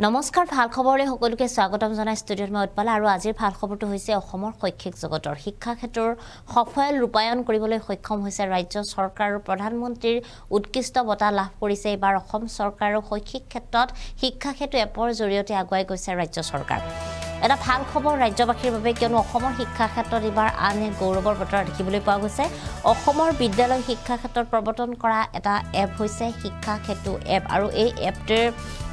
নমস্কাৰ ভাল খবৰলৈ সকলোকে স্বাগতম জনাই ষ্টুডিঅ'ত মই উৎপলা আৰু আজিৰ ভাল খবৰটো হৈছে অসমৰ শৈক্ষিক জগতৰ শিক্ষা ক্ষেত্ৰৰ সফল ৰূপায়ণ কৰিবলৈ সক্ষম হৈছে ৰাজ্য চৰকাৰ আৰু প্ৰধানমন্ত্ৰীৰ উৎকৃষ্ট বঁটা লাভ কৰিছে এবাৰ অসম চৰকাৰৰ শৈক্ষিক ক্ষেত্ৰত শিক্ষা ক্ষেত্ৰ এপৰ জৰিয়তে আগুৱাই গৈছে ৰাজ্য চৰকাৰ এটা ভাল খবৰ ৰাজ্যবাসীৰ বাবে কিয়নো অসমৰ শিক্ষা ক্ষেত্ৰত এবাৰ আন এক গৌৰৱৰ বতৰা দেখিবলৈ পোৱা গৈছে অসমৰ বিদ্যালয় শিক্ষা ক্ষেত্ৰত প্ৰৱৰ্তন কৰা এটা এপ হৈছে শিক্ষা ক্ষেত্ৰ এপ আৰু এই এপটোৰ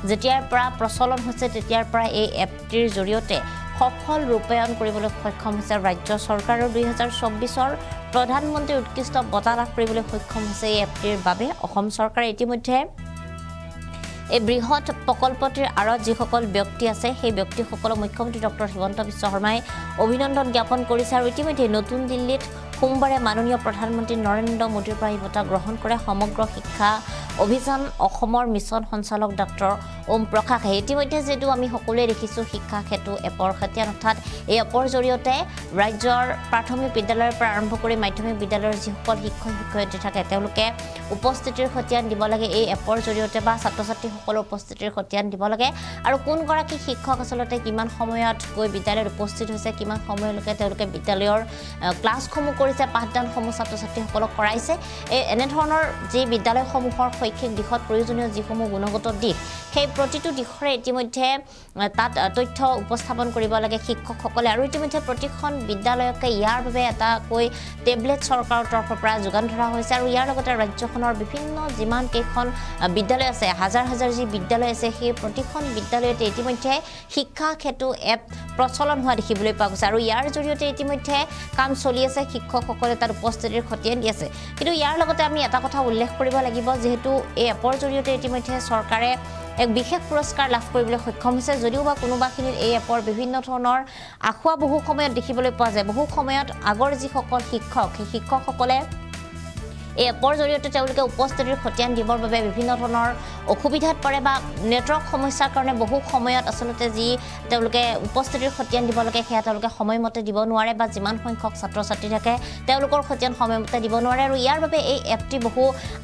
যেতিয়াৰ পৰা প্ৰচলন হৈছে তেতিয়াৰ পৰা এই এপটিৰ জৰিয়তে সফল ৰূপায়ণ কৰিবলৈ সক্ষম হৈছে ৰাজ্য চৰকাৰৰ 2024ৰ প্ৰধানমন্ত্ৰীৰ উৎকৃষ্ট বঁটা লাভ কৰিবলৈ সক্ষম হৈছে এই এপটিৰ বাবে অসম চৰকাৰে ইতিমধ্যে এই বৃহৎ প্ৰকল্পটিৰ আঁৰত যিসকল ব্যক্তি আছে সেই ব্যক্তিসকলক মুখ্যমন্ত্ৰী ডক্টৰ হিমন্ত বিশ্ব শৰ্মাই অভিনন্দন জ্ঞাপন কৰিছে আৰু ইতিমধ্যে নতুন দিল্লীত সোমবাৰে মাননীয় প্ৰধানমন্ত্ৰী নৰেন্দ্ৰ মোদীৰ পৰা এই বঁটা গ্ৰহণ কৰে সমগ্ৰ শিক্ষা অভিযান অসমৰ মিছন সঞ্চালক ডক্টৰ ওম প্ৰকাশে ইতিমধ্যে যেটো আমি সকলোৱে দেখিছোঁ শিক্ষা ক্ষেত্ৰ এপৰ সৈতে অৰ্থাৎ এই এপৰ জৰিয়তে ৰাজ্যৰ প্ৰাথমিক বিদ্যালয়ৰ পৰা আৰম্ভ কৰি মাধ্যমিক বিদ্যালয়ৰ যিসকল শিক্ষক শিক্ষয়িত্ৰী থাকে তেওঁলোকে উপস্থিতিৰ খতিয়ান দিব লাগে এই এপৰ জৰিয়তে বা ছাত্ৰ ছাত্ৰীসকলৰ উপস্থিতিৰ খতিয়ান দিব লাগে আৰু কোনগৰাকী শিক্ষক আচলতে কিমান সময়ত গৈ বিদ্যালয়ত উপস্থিত হৈছে কিমান সময়লৈকে তেওঁলোকে বিদ্যালয়ৰ ক্লাছসমূহ কৰিছে পাঠদানসমূহ ছাত্ৰ ছাত্ৰীসকলক কৰাইছে এনে ধৰণৰ যি বিদ্যালয়সমূহৰ শৈক্ষিক দিশত প্ৰয়োজনীয় যিসমূহ গুণগত দিশ সেই প্ৰতিটো দিশৰে ইতিমধ্যে তাত তথ্য উপস্থাপন কৰিব লাগে শিক্ষকসকলে আৰু ইতিমধ্যে প্ৰতিখন বিদ্যালয়কে ইয়াৰ বাবে এটা কৈ টেবলেট চৰকাৰৰ তৰফৰ পৰা যোগান ধৰা হৈছে আৰু ইয়াৰ লগতে ৰাজ্যখনৰ বিভিন্ন যিমান কেইখন বিদ্যালয় আছে হাজাৰ হাজাৰ যি বিদ্যালয় আছে সেই প্ৰতিখন বিদ্যালয়তে ইতিমধ্যে শিক্ষা ক্ষেত্ৰ এপ প্ৰচলন হোৱা দেখিবলৈ পোৱা গৈছে আৰু ইয়াৰ জৰিয়তে ইতিমধ্যে কাম চলি আছে শিক্ষকসকলে তাত উপস্থিতিৰ খতিয়ান দি আছে কিন্তু ইয়াৰ লগতে আমি এটা কথা উল্লেখ কৰিব লাগিব যেহেতু এই এপৰ জৰিয়তে ইতিমধ্যে চৰকাৰে এক বিশেষ পুৰস্কাৰ লাভ কৰিবলৈ সক্ষম হৈছে যদিও বা কোনোবাখিনিত এই এপৰ বিভিন্ন ধৰণৰ আখুৱা বহু সময়ত দেখিবলৈ পোৱা যায় বহু সময়ত আগৰ যিসকল শিক্ষক সেই শিক্ষকসকলে এই এপৰ জৰিয়তে তেওঁলোকে উপস্থিতিৰ খতিয়ান দিবৰ বাবে বিভিন্ন ধৰণৰ অসুবিধাত পৰে বা নেটৱৰ্ক সমস্যাৰ কাৰণে বহু সময়ত আচলতে যি তেওঁলোকে উপস্থিতিৰ খতিয়ান দিব লাগে সেয়া তেওঁলোকে সময়মতে দিব নোৱাৰে বা যিমান সংখ্যক ছাত্ৰ ছাত্ৰী থাকে তেওঁলোকৰ খতিয়ান সময়মতে দিব নোৱাৰে আৰু ইয়াৰ বাবে এই এপটি বহু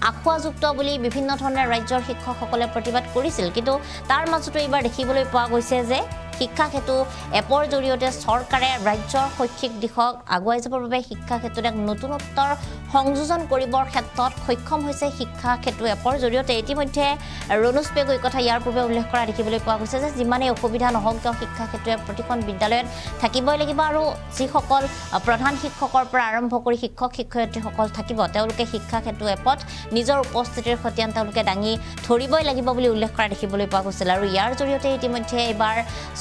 আখুৱাযুক্ত বুলি বিভিন্ন ধৰণৰ ৰাজ্যৰ শিক্ষকসকলে প্ৰতিবাদ কৰিছিল কিন্তু তাৰ মাজতো এইবাৰ দেখিবলৈ পোৱা গৈছে যে শিক্ষা ক্ষেত্ৰ এপৰ জৰিয়তে চৰকাৰে ৰাজ্যৰ শৈক্ষিক দিশক আগুৱাই যাবৰ বাবে শিক্ষা ক্ষেত্ৰত এক নতুনত্বৰ সংযোজন কৰিবৰ ক্ষেত্ৰত সক্ষম হৈছে শিক্ষা ক্ষেত্ৰ এপৰ জৰিয়তে ইতিমধ্যে ৰণুজ পেগুই কথা ইয়াৰ পূৰ্বে উল্লেখ কৰা দেখিবলৈ পোৱা গৈছে যে যিমানেই অসুবিধা নহওক কিয় শিক্ষা ক্ষেত্ৰত প্ৰতিখন বিদ্যালয়ত থাকিবই লাগিব আৰু যিসকল প্ৰধান শিক্ষকৰ পৰা আৰম্ভ কৰি শিক্ষক শিক্ষয়িত্ৰীসকল থাকিব তেওঁলোকে শিক্ষা ক্ষেত্ৰ এপত নিজৰ উপস্থিতিৰ খতিয়ান তেওঁলোকে দাঙি ধৰিবই লাগিব বুলি উল্লেখ কৰা দেখিবলৈ পোৱা গৈছিল আৰু ইয়াৰ জৰিয়তে ইতিমধ্যে এবাৰ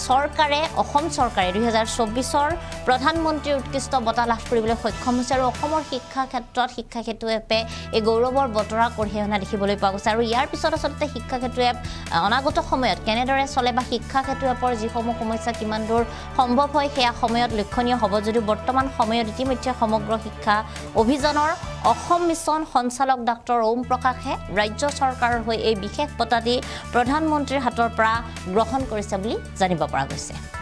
চৰকাৰে অসম চৰকাৰে 2024ৰ প্ৰধানমন্ত্ৰীৰ উৎকৃষ্ট বঁটা লাভ কৰিবলৈ সক্ষম হৈছে আৰু অসমৰ শিক্ষা ক্ষেত্ৰত শিক্ষা ক্ষেত্ৰ এপে এই গৌৰৱৰ বতৰা কঢ়িয়াই অনা দেখিবলৈ পোৱা গৈছে আৰু ইয়াৰ পিছত আচলতে শিক্ষা ক্ষেত্ৰ এপ অনাগত সময়ত কেনেদৰে চলে বা শিক্ষা ক্ষেত্ৰ এপৰ যিসমূহ সমস্যা কিমান দূৰ সম্ভৱ হয় সেয়া সময়ত লক্ষণীয় হ'ব যদিও বৰ্তমান সময়ত ইতিমধ্যে সমগ্ৰ শিক্ষা অভিযানৰ অসম মিছন সঞ্চালক ডক্টৰ ওম প্ৰকাশে ৰাজ্য চৰকাৰৰ হৈ এই বিশেষ বঁটা দি প্ৰধানমন্ত্ৰীৰ হাতৰ পৰা গ্ৰহণ কৰিছে বুলি জানিব পৰা গৈছে।